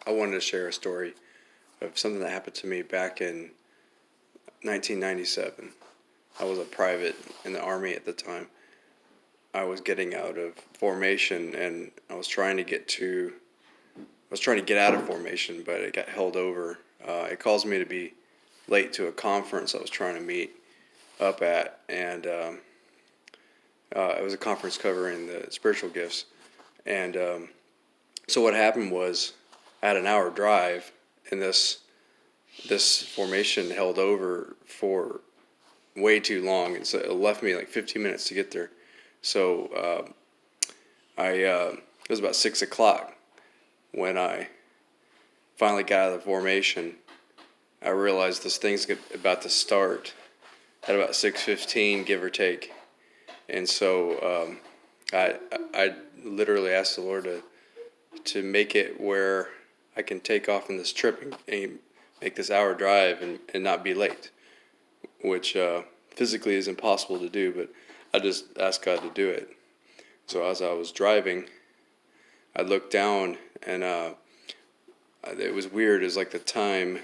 I wanted to share a story of something that happened to me back in 1997. I was a private in the Army at the time. I was getting out of formation, and I was trying to get out of formation, but it got held over. It caused me to be late to a conference I was trying to meet up at, and it was a conference covering the spiritual gifts. And so what happened was I had an hour drive, and this formation held over for way too long, and so it left me like 15 minutes to get there. So it was about 6 o'clock when I finally got out of the formation. I realized this thing's about to start at about 6:15, give or take, and so I literally asked the Lord to make it where I can take off in this trip and make this hour drive and not be late, which physically is impossible to do, but I just asked God to do it. So as I was driving, I looked down, and it was weird. It was like the time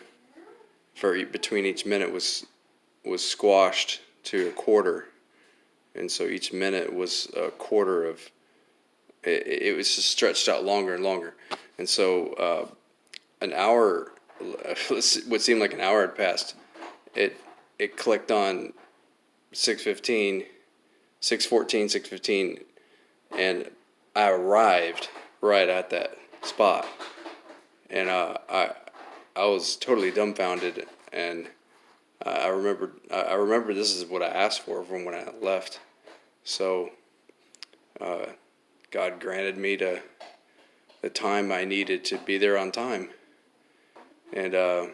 between each minute was squashed to a quarter, and so each minute was a quarter of. It was just stretched out longer and longer, and so an hour, what seemed like an hour had passed. It clicked on 6:15, 6:14, 6:15, and I arrived right at that spot, and I was totally dumbfounded, and I remember this is what I asked for from when I left, so God granted me the time I needed to be there on time, and I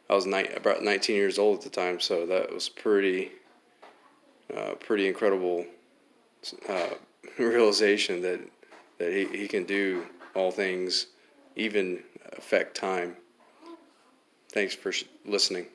was about 19 years old at the time, so that was pretty incredible realization that he can do all things, even affect time. Thanks for listening.